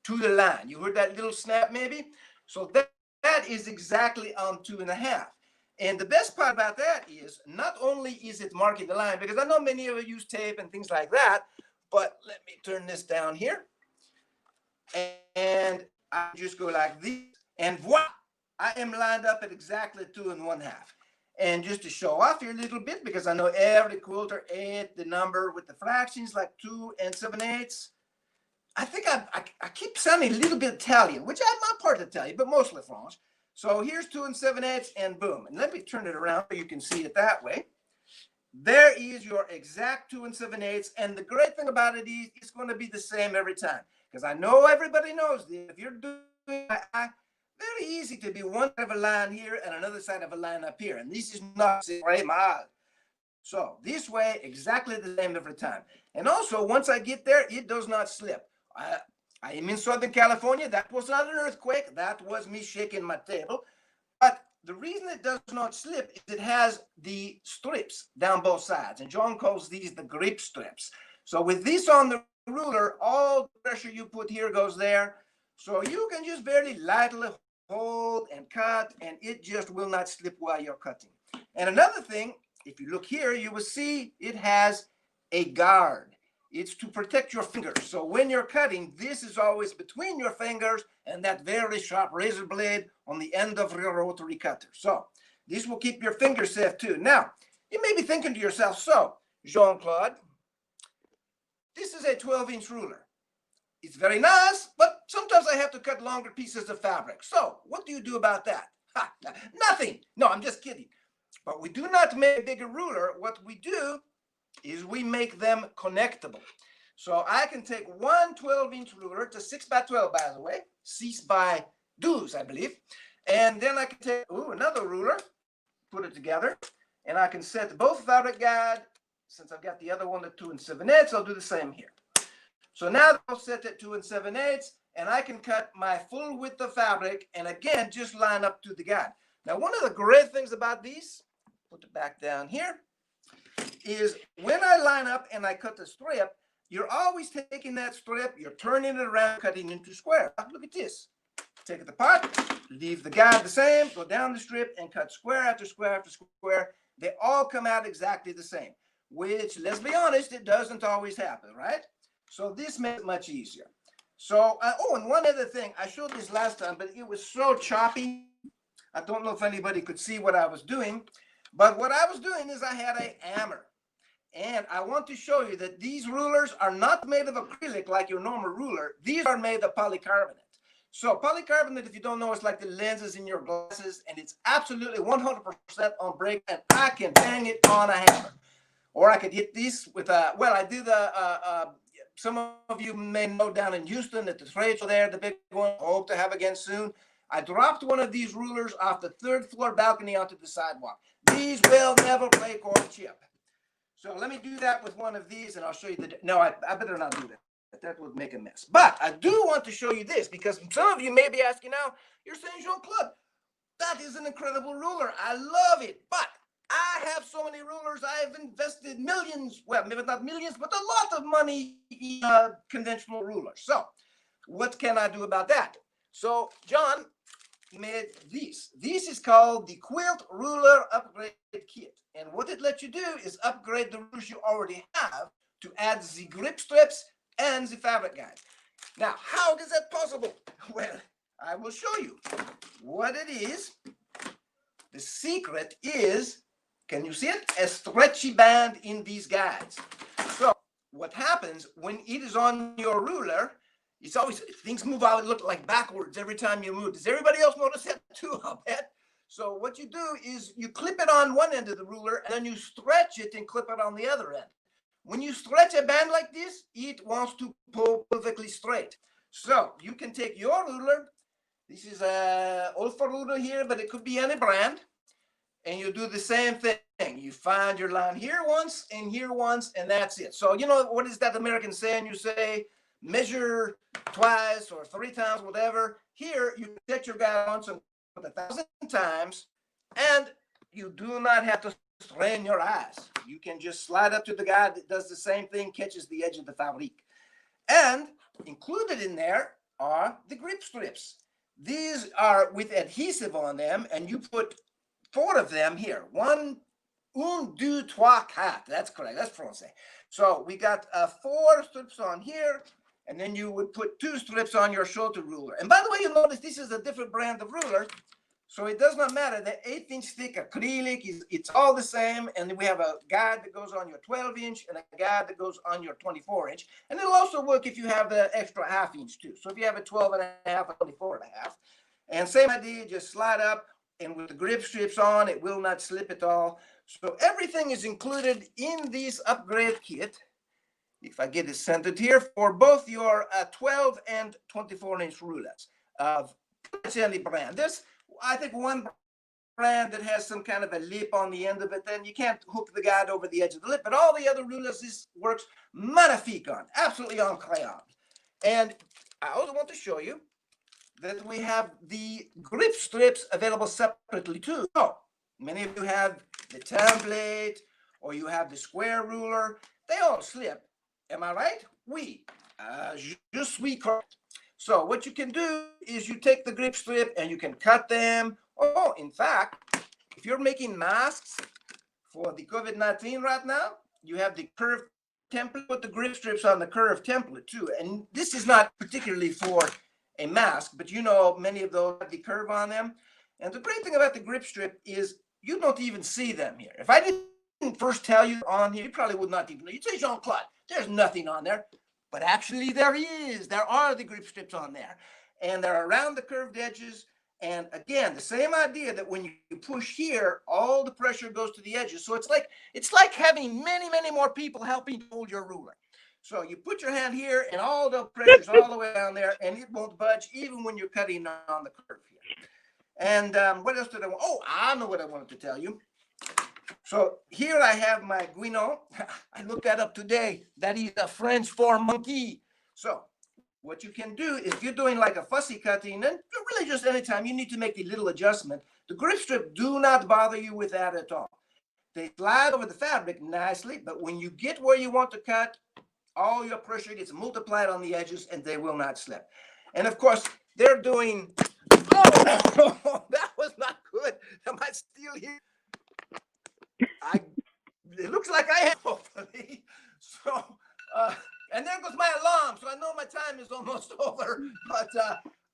to the line. You heard that little snap maybe? So that is exactly on 2.5. And the best part about that is not only is it marking the line, because I know many of you use tape and things like that, but let me turn this down here. And I just go like this, and voila, I am lined up at exactly 2.5. And just to show off here a little bit, because I know every quilter ate the number with the fractions, like 2 7/8. I think I keep sounding a little bit Italian, which I'm not part Italian, but mostly French. So here's 2 7/8, and boom. And let me turn it around so you can see it that way. There is your exact 2 7/8. And the great thing about it is it's going to be the same every time. Because I know everybody knows this. If you're doing very easy to be one side of a line here and another side of a line up here. And this is not very mal. So this way, exactly the same every time. And also, once I get there, it does not slip. I am in Southern California. That was not an earthquake. That was me shaking my table. But the reason it does not slip is it has the strips down both sides. And John calls these the grip strips. So with this on the ruler, all the pressure you put here goes there. So you can just very lightly hold and cut, and it just will not slip while you're cutting. And another thing, if you look here, you will see it has a guard. It's to protect your fingers. So when you're cutting, this is always between your fingers and that very sharp razor blade on the end of your rotary cutter. So this will keep your fingers safe too. Now, you may be thinking to yourself, so Jean-Claude, this is a 12-inch ruler. It's very nice, but sometimes I have to cut longer pieces of fabric. So what do you do about that? Ha, nothing. No, I'm just kidding. But we do not make a bigger ruler. What we do is we make them connectable. So I can take one 12-inch ruler, it's a 6 by 12, by the way, 6 by 12, I believe. And then I can take another ruler, put it together, and I can set both fabric guide. Since I've got the other one at 2 7/8, I'll do the same here. So now I'll set it 2 7/8, and I can cut my full width of fabric, and again, just line up to the guide. Now, one of the great things about these, put it back down here, is when I line up and I cut the strip, you're always taking that strip, you're turning it around, cutting into square. Look at this. Take it apart, leave the guide the same, go down the strip and cut square after square after square. They all come out exactly the same, which, let's be honest, it doesn't always happen, right? So this makes it much easier. So, and one other thing, I showed this last time, but it was so choppy. I don't know if anybody could see what I was doing, but what I was doing is I had a hammer. And I want to show you that these rulers are not made of acrylic like your normal ruler. These are made of polycarbonate. So polycarbonate, if you don't know, it's like the lenses in your glasses, and it's absolutely 100% on break, and I can bang it on a hammer. Or I could hit this with a, well, I do the, some of you may know down in Houston at the trade show there, the big one, hope to have again soon. I dropped one of these rulers off the 3rd floor balcony onto the sidewalk. These will never break or chip. So let me do that with one of these, and I'll show you the, no, I better not do that. That would make a mess. But I do want to show you this, because some of you may be asking now, you're saying, Jean-Claude, that is an incredible ruler. I love it. But I have so many rulers. I've invested millions, well, maybe not millions, but a lot of money in conventional rulers. So what can I do about that? So John made this. This is called the Quilt Ruler Upgrade Kit. And what it lets you do is upgrade the rulers you already have to add the grip strips and the fabric guide. Now, how is that possible? Well, I will show you what it is. The secret is, can you see it? A stretchy band in these guides. So what happens when it is on your ruler, it's always, things move out, look like backwards every time you move. Does everybody else notice that too, I'll bet? So what you do is you clip it on one end of the ruler and then you stretch it and clip it on the other end. When you stretch a band like this, it wants to pull perfectly straight. So you can take your ruler. This is a Olfa ruler here, but it could be any brand. And you do the same thing. You find your line here once, and that's it. So you know, what is that American saying? You say, measure twice or 3 times, whatever. Here, you set your guide once and 1,000 times, and you do not have to strain your eyes. You can just slide up to the guide that does the same thing, catches the edge of the fabrique. And included in there are the grip strips. These are with adhesive on them, and you put 4 of them here. 1, 2, 3, 4. That's correct. That's Francais. So we got 4 strips on here, and then you would put 2 strips on your shoulder ruler. And by the way, you notice this is a different brand of ruler, so it does not matter. The 8-inch thick acrylic it's all the same. And then we have a guide that goes on your 12-inch and a guide that goes on your 24-inch. And it'll also work if you have the extra 1/2 inch too. So if you have a 12.5, a 24.5, and same idea, just slide up. And with the grip strips on, it will not slip at all. So everything is included in this upgrade kit. If I get it centered here, for both your 12 and 24-inch rulers of any brand. There's, I think, one brand that has some kind of a lip on the end of it. Then you can't hook the guide over the edge of the lip. But all the other rulers, this works magnifique on, absolutely incroyable. And I also want to show you that we have the grip strips available separately too. So many of you have the template or you have the square ruler. They all slip. Am I right? Oui. Je suis correct. So what you can do is you take the grip strip and you can cut them. Oh, in fact, if you're making masks for the COVID-19 right now, you have the curved template. Put the grip strips on the curved template too. And this is not particularly for a mask, but you know, many of those have the curve on them. And the great thing about the grip strip is you don't even see them here. If I didn't first tell you on here, you probably would not even know. You'd say, Jean-Claude, there's nothing on there. But actually there is. There are the grip strips on there. And they're around the curved edges. And again, the same idea that when you push here, all the pressure goes to the edges. So it's like having many, many more people helping hold your ruler. So you put your hand here and all the pressure's all the way down there and it won't budge even when you're cutting on the curve here. And what else did I want? Oh, I know what I wanted to tell you. So here I have my guinon. I looked that up today. That is a French for monkey. So what you can do is if you're doing like a fussy cutting, and really just anytime you need to make a little adjustment, the grip strip do not bother you with that at all. They slide over the fabric nicely, but when you get where you want to cut, all your pressure gets multiplied on the edges and they will not slip. And of course, they're doing, oh, that was not good. Am I still here? It looks like I am, hopefully. So, and there goes my alarm. So I know my time is almost over. But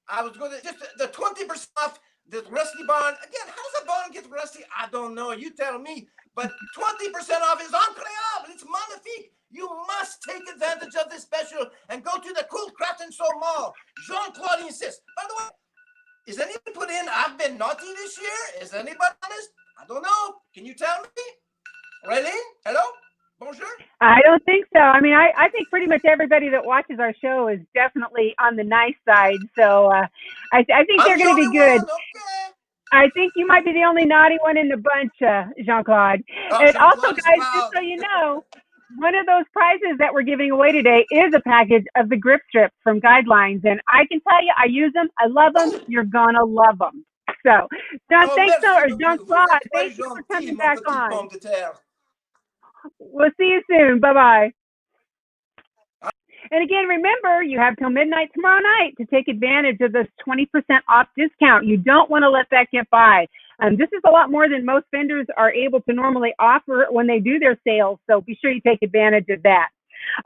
I was going to, just the 20% off this rusty barn. Again, how does a barn get rusty? I don't know. You tell me. But 20% off is incroyable. It's magnifique. You must take advantage of this special and go to the Quilt Craft and Sew Mall. Jean-Claude insists. By the way, is anyone put in, I've been naughty this year? Is anybody honest? I don't know. Can you tell me? Raylene? Hello? Bonjour? I don't think so. I mean, I think pretty much everybody that watches our show is definitely on the nice side. So I think they're going to be good. Okay. I think you might be the only naughty one in the bunch, Jean-Claude. Oh, And Jean-Claude also, is guys, proud. just so you know, one of those prizes that we're giving away today is a package of the grip strips from Guidelines. And I can tell you, I use them. I love them. You're going to love them. So, John, thanks so much. Jean-Claude, thank you for coming back on. We'll see you soon. Bye-bye. And again, remember, you have till midnight tomorrow night to take advantage of this 20% off discount. You don't want to let that get by. This is a lot more than most vendors are able to normally offer when they do their sales, so be sure you take advantage of that.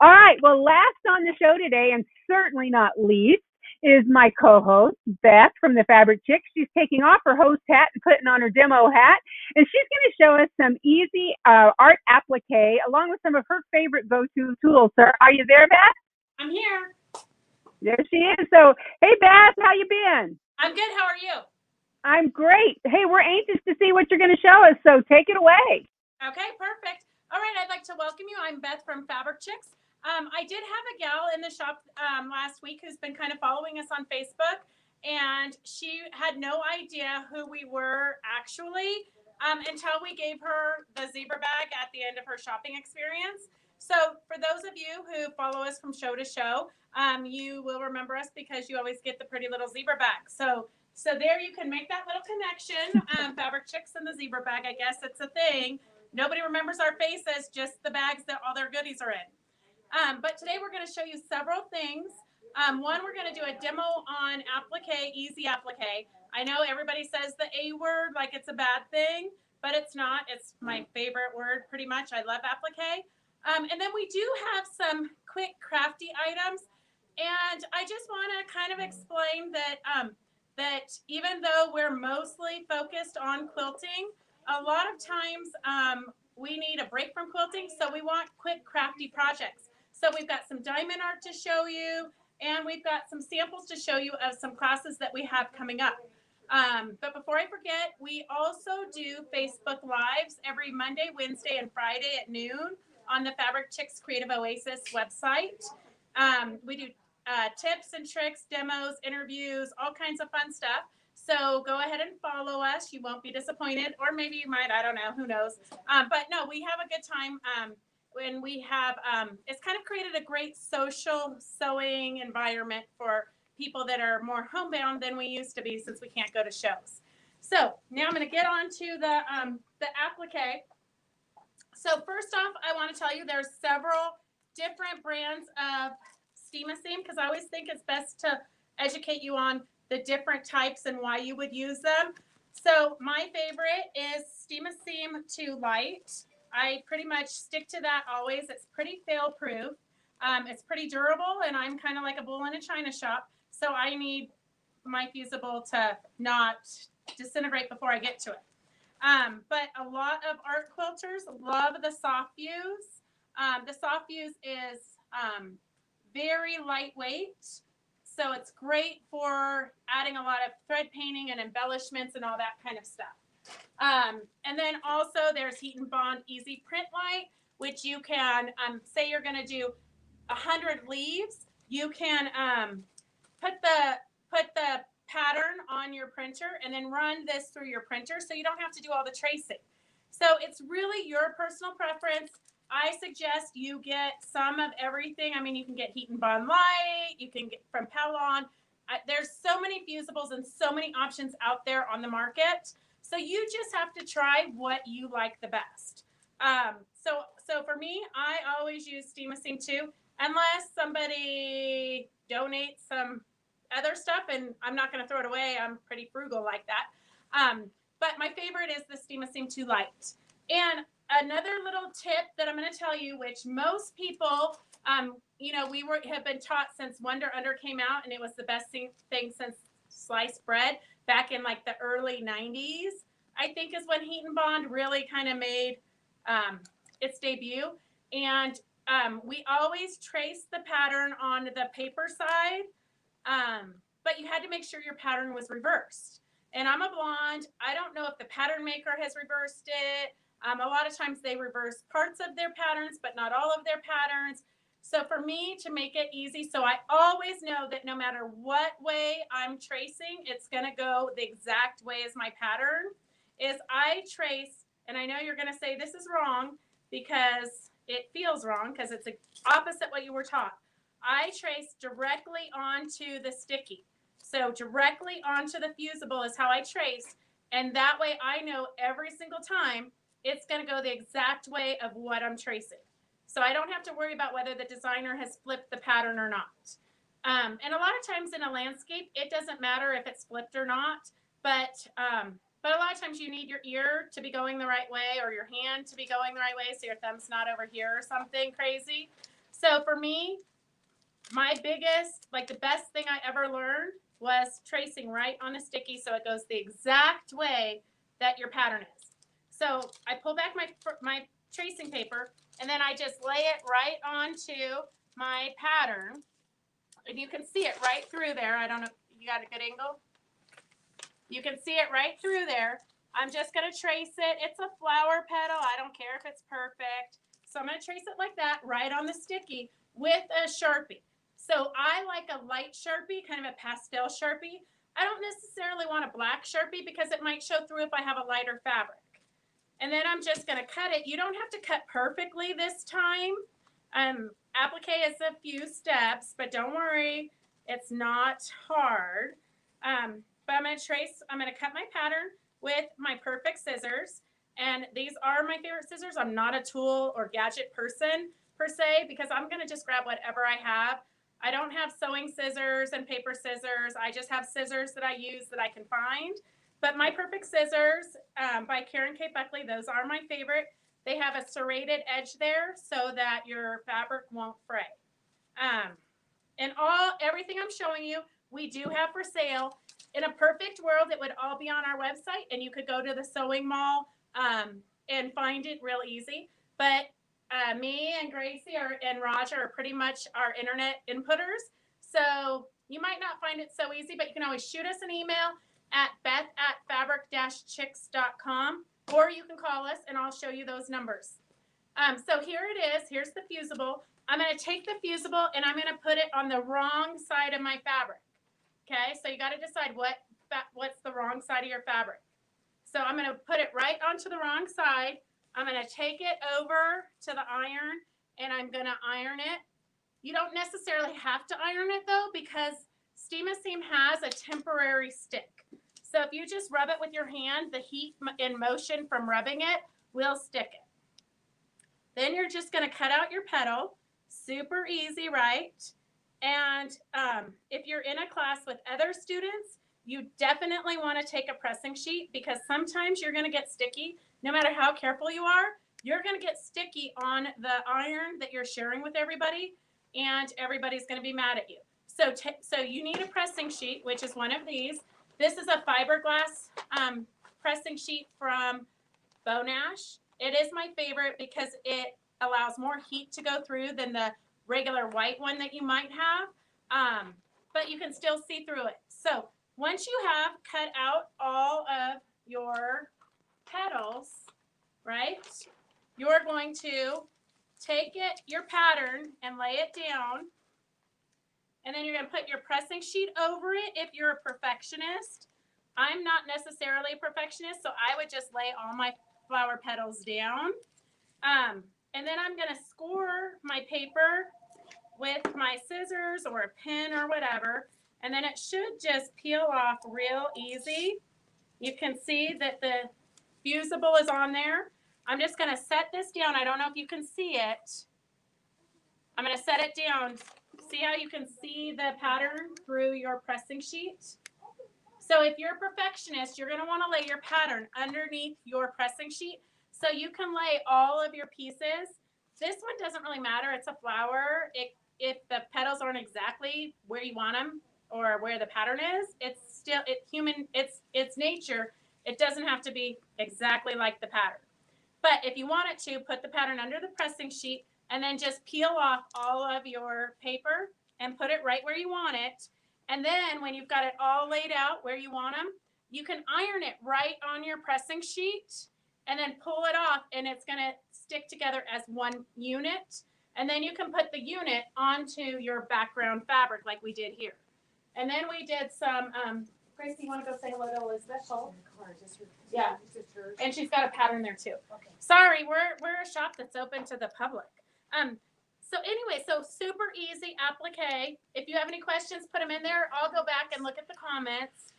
All right. Well, last on the show today, and certainly not least, is my co-host, Beth from the Fabric Chick. She's taking off her host hat and putting on her demo hat, and she's going to show us some easy art applique along with some of her favorite go-to tools. So are you there, Beth? I'm here. There she is. So, hey, Beth, how you been? I'm good. How are you? I'm great. Hey, we're anxious to see what you're going to show us, so take it away. Okay, perfect. All right, I'd like to welcome you. I'm Beth from Fabric Chicks. I did have a gal in the shop last week who's been kind of following us on Facebook, and she had no idea who we were actually until we gave her the zebra bag at the end of her shopping experience. So for those of you who follow us from show to show, you will remember us because you always get the pretty little zebra bag. So there you can make that little connection. Fabric Chicks and the zebra bag, I guess it's a thing. Nobody remembers our faces, just the bags that all their goodies are in. But today we're going to show you several things. One, we're going to do a demo on applique, easy applique. I know everybody says the A word like it's a bad thing, but it's not. It's my favorite word pretty much. I love applique. And then we do have some quick crafty items. And I just want to kind of explain that that even though we're mostly focused on quilting, a lot of times we need a break from quilting, so we want quick crafty projects. So we've got some diamond art to show you, and we've got some samples to show you of some classes that we have coming up. But before I forget, we also do Facebook Lives every Monday, Wednesday, and Friday at noon on the Fabric Chicks Creative Oasis website. We do tips and tricks, demos, interviews, all kinds of fun stuff. So go ahead and follow us. You won't be disappointed, or maybe you might. I don't know. Who knows? But no, we have a good time when we have. It's kind of created a great social sewing environment for people that are more homebound than we used to be since we can't go to shows. So now I'm going to get on to the applique. So first off, I want to tell you there's several different brands of Steam-A-Seam because I always think it's best to educate you on the different types and why you would use them. So my favorite is Steam-A-Seam 2 Light. I pretty much stick to that always. It's pretty fail-proof. It's pretty durable, and I'm kind of like a bull in a china shop. So I need my fusible to not disintegrate before I get to it. But a lot of art quilters love the soft fuse. The soft fuse is very lightweight. So it's great for adding a lot of thread painting and embellishments and all that kind of stuff. And then also there's Heat and Bond Easy Print Light, which you can, say you're going to do 100 leaves, you can put the pattern on your printer and then run this through your printer so you don't have to do all the tracing. So it's really your personal preference. I suggest you get some of everything. I mean, you can get Heat and Bond Light, you can get from Pellon. There's so many fusibles and so many options out there on the market. So you just have to try what you like the best. So for me, I always use Steam-A-Seam 2, unless somebody donates some other stuff, and I'm not going to throw it away. I'm pretty frugal like that. But my favorite is the Steam-A-Seam 2 Light. And another little tip that I'm going to tell you, which most people, we have been taught since Wonder Under came out, and it was the best thing since sliced bread back in like the early 90s, I think is when Heat and Bond really kind of made its debut. And we always trace the pattern on the paper side, but you had to make sure your pattern was reversed. And I'm a blonde. I don't know if the pattern maker has reversed it. A lot of times they reverse parts of their patterns, but not all of their patterns. So for me, to make it easy, so I always know that no matter what way I'm tracing, it's going to go the exact way as my pattern, is I trace, and I know you're going to say this is wrong because it feels wrong because it's opposite what you were taught. I trace directly onto the sticky. So directly onto the fusible is how I trace. And that way I know every single time it's going to go the exact way of what I'm tracing. So I don't have to worry about whether the designer has flipped the pattern or not. And a lot of times in a landscape, it doesn't matter if it's flipped or not. But a lot of times you need your ear to be going the right way or your hand to be going the right way so your thumb's not over here or something crazy. So for me, my biggest, like the best thing I ever learned was tracing right on a sticky so it goes the exact way that your pattern is. So I pull back my tracing paper and then I just lay it right onto my pattern. And you can see it right through there. I don't know, you got a good angle? You can see it right through there. I'm just going to trace it. It's a flower petal. I don't care if it's perfect. So I'm going to trace it like that right on the sticky with a Sharpie. So I like a light Sharpie, kind of a pastel Sharpie. I don't necessarily want a black Sharpie because it might show through if I have a lighter fabric. And then I'm just going to cut it. You don't have to cut perfectly this time. Applique is a few steps, but don't worry, it's not hard. But I'm going to cut my pattern with my perfect scissors. And these are my favorite scissors. I'm not a tool or gadget person per se, because I'm going to just grab whatever I have. I don't have sewing scissors and paper scissors. I just have scissors that I use that I can find. But my perfect scissors by Karen K. Buckley, those are my favorite. They have a serrated edge there so that your fabric won't fray. And everything I'm showing you, we do have for sale. In a perfect world, it would all be on our website, and you could go to the sewing mall and find it real easy. But me and Gracie and Roger are pretty much our internet inputters. So you might not find it so easy, but you can always shoot us an email at beth@fabric-chicks.com, or you can call us, and I'll show you those numbers. So here it is. Here's the fusible. I'm going to take the fusible, and I'm going to put it on the wrong side of my fabric. Okay, so you got to decide what's the wrong side of your fabric. So I'm going to put it right onto the wrong side. I'm going to take it over to the iron, and I'm going to iron it. You don't necessarily have to iron it, though, because Steam-A-Seam has a temporary stick. So if you just rub it with your hand, the heat and motion from rubbing it will stick it. Then you're just going to cut out your petal. Super easy, right? And if you're in a class with other students, you definitely want to take a pressing sheet, because sometimes you're going to get sticky. No matter how careful you are, you're going to get sticky on the iron that you're sharing with everybody, and everybody's going to be mad at you. So you need a pressing sheet, which is one of these. This is a fiberglass pressing sheet from Bonash. It is my favorite because it allows more heat to go through than the regular white one that you might have, but you can still see through it. So once you have cut out all of your petals, right, you're going to take your pattern and lay it down, and then you're going to put your pressing sheet over it if you're a perfectionist. I'm not necessarily a perfectionist, so I would just lay all my flower petals down. And then I'm going to score my paper with my scissors or a pin or whatever, and then it should just peel off real easy. You can see that the fusible is on there. I'm just going to set this down. I don't know if you can see it. I'm going to set it down. See how you can see the pattern through your pressing sheet? So if you're a perfectionist, you're going to want to lay your pattern underneath your pressing sheet so you can lay all of your pieces. This one doesn't really matter. It's a flower. If the petals aren't exactly where you want them or where the pattern is, it's nature. It doesn't have to be exactly like the pattern. But if you want it to, put the pattern under the pressing sheet and then just peel off all of your paper and put it right where you want it. And then when you've got it all laid out where you want them, you can iron it right on your pressing sheet and then pull it off, and it's going to stick together as one unit. And then you can put the unit onto your background fabric like we did here. And then we did some, Gracie, you want to go say hello to Elizabeth? Yeah, and she's got a pattern there too. Okay. Sorry, we're a shop that's open to the public. So anyway, so super easy applique. If you have any questions, put them in there. I'll go back and look at the comments.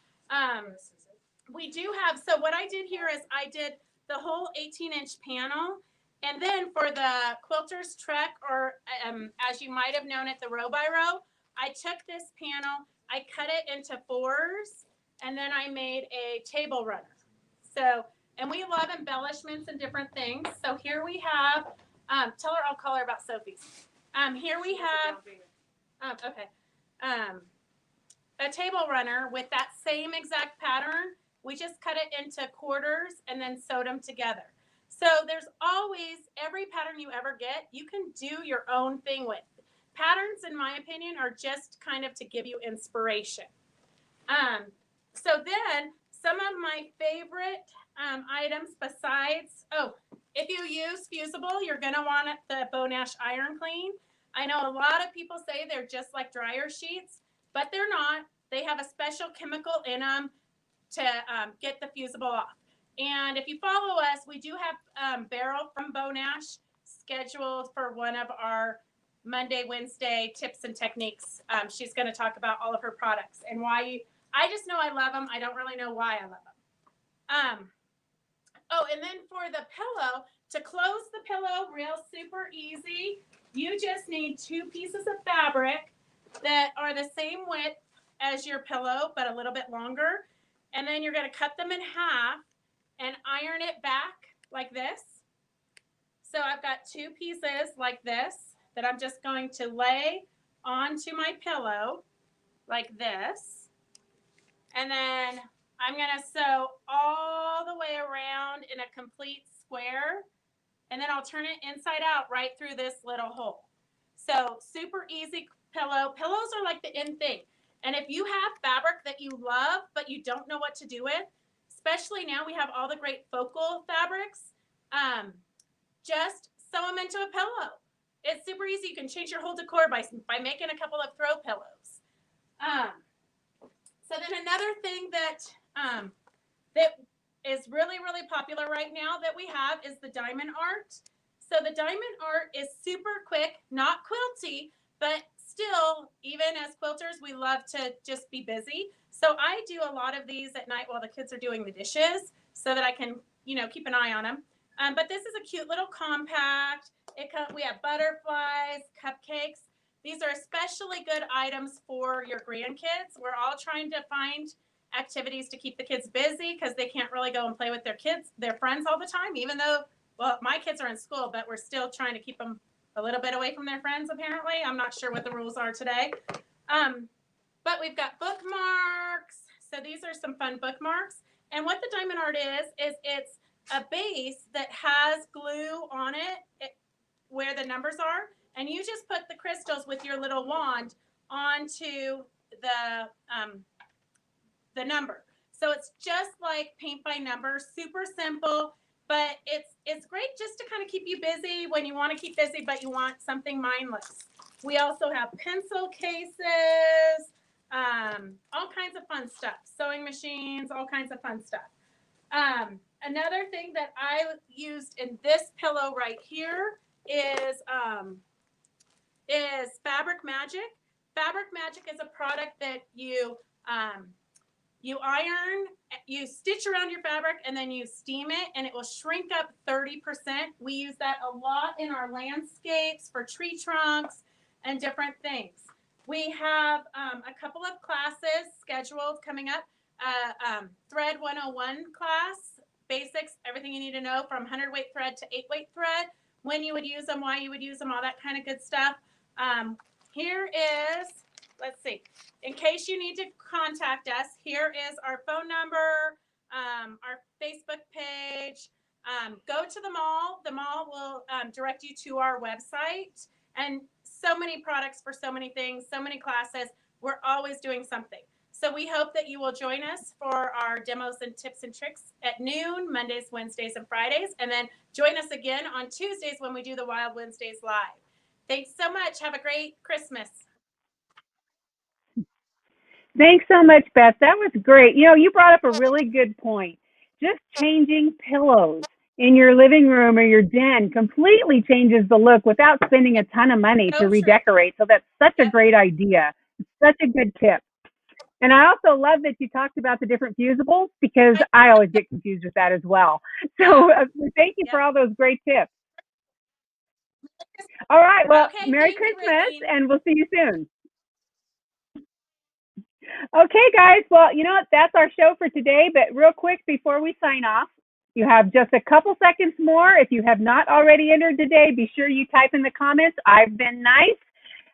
We do have, so what I did here is I did the whole 18-inch panel. And then for the Quilter's Trek, or as you might have known it, the row by row, I took this panel, I cut it into 4s, and then I made a table runner. So, and we love embellishments and different things. So here we have, I'll call her about Sophie's. Here we have, okay, a table runner with that same exact pattern. We just cut it into quarters and then sewed them together. So there's always, every pattern you ever get, you can do your own thing with. Patterns, in my opinion, are just kind of to give you inspiration. So then some of my favorite items besides, if you use fusible, you're going to want the Bonash Iron Clean. I know a lot of people say they're just like dryer sheets, but they're not. They have a special chemical in them to get the fusible off. And if you follow us, we do have Beryl from Bonash scheduled for one of our Monday, Wednesday tips and techniques. She's going to talk about all of her products and why I just know I love them. I don't really know why I love them. And then for the pillow, to close the pillow real super easy, you just need 2 pieces of fabric that are the same width as your pillow, but a little bit longer. And then you're going to cut them in half and iron it back like this. So I've got 2 pieces like this that I'm just going to lay onto my pillow like this. And then I'm going to sew all the way around in a complete square. And then I'll turn it inside out right through this little hole. So super easy pillow. Pillows are like the in thing. And if you have fabric that you love, but you don't know what to do with, especially now we have all the great focal fabrics, just sew them into a pillow. It's super easy. You can change your whole decor by making a couple of throw pillows. So then another thing that that is really, really popular right now that we have is the diamond art. So the diamond art is super quick, not quilty, but still, even as quilters, we love to just be busy. So I do a lot of these at night while the kids are doing the dishes so that I can, keep an eye on them. But this is a cute little compact. We have butterflies, cupcakes. These are especially good items for your grandkids. We're all trying to find activities to keep the kids busy because they can't really go and play with their friends all the time, even though, well, my kids are in school, but we're still trying to keep them a little bit away from their friends, apparently. I'm not sure what the rules are today. But we've got bookmarks. So these are some fun bookmarks. And what the diamond art is it's a base that has glue on it where the numbers are. And you just put the crystals with your little wand onto the number. So it's just like paint by number, super simple, but it's great just to kind of keep you busy when you want to keep busy, but you want something mindless. We also have pencil cases, all kinds of fun stuff, sewing machines, all kinds of fun stuff. Another thing that I used in this pillow right here is Fabric Magic. Fabric Magic is a product that you iron, you stitch around your fabric, and then you steam it, and it will shrink up 30%. We use that a lot in our landscapes for tree trunks and different things. We have a couple of classes scheduled coming up. Thread 101 class, basics, everything you need to know from 100-weight thread to 8-weight thread, when you would use them, why you would use them, all that kind of good stuff. Here is, let's see, in case you need to contact us, here is our phone number, our Facebook page. Go to the mall. The mall will direct you to our website. And so many products for so many things, so many classes. We're always doing something. So we hope that you will join us for our demos and tips and tricks at noon, Mondays, Wednesdays, and Fridays. And then join us again on Tuesdays when we do the Wild Wednesdays live. Thanks so much. Have a great Christmas. Thanks so much, Beth. That was great. You brought up a really good point. Just changing pillows in your living room or your den completely changes the look without spending a ton of money to redecorate. So that's such a great idea. Such a good tip. And I also love that you talked about the different fusibles because I always get confused with that as well. So thank you for all those great tips. All right. Well, Merry Christmas, and we'll see you soon. Okay, guys. Well, you know what? That's our show for today. But real quick, before we sign off, You have just a couple seconds more. If you have not already entered today, be sure you type in the comments, "I've been nice."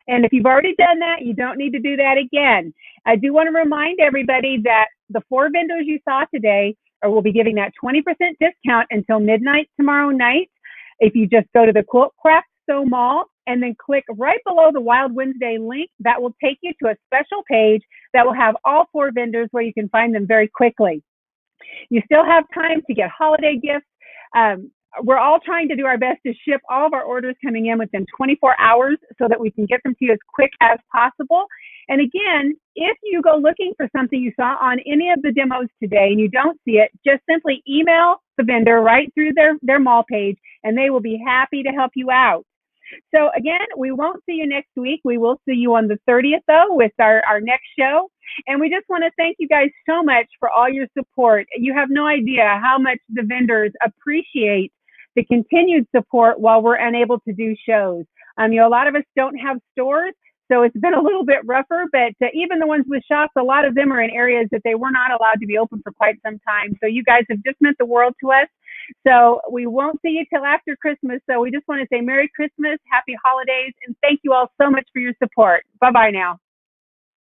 And if you've already done that, you don't need to do that again. I do want to remind everybody that the 4 vendors you saw today will be giving that 20% discount until midnight tomorrow night. If you just go to the Quilt Craft Sew Mall and then click right below the Wild Wednesday link, that will take you to a special page that will have all 4 vendors where you can find them very quickly. You still have time to get holiday gifts. We're all trying to do our best to ship all of our orders coming in within 24 hours so that we can get them to you as quick as possible. And again, if you go looking for something you saw on any of the demos today and you don't see it, just simply email the vendor right through their mall page, and they will be happy to help you out. So again, we won't see you next week. We will see you on the 30th, though, with our next show. And we just want to thank you guys so much for all your support. You have no idea how much the vendors appreciate the continued support while we're unable to do shows. A lot of us don't have stores, so it's been a little bit rougher, but even the ones with shops, a lot of them are in areas that they were not allowed to be open for quite some time. So you guys have just meant the world to us. So we won't see you till after Christmas. So we just want to say Merry Christmas, Happy Holidays, and thank you all so much for your support. Bye-bye now.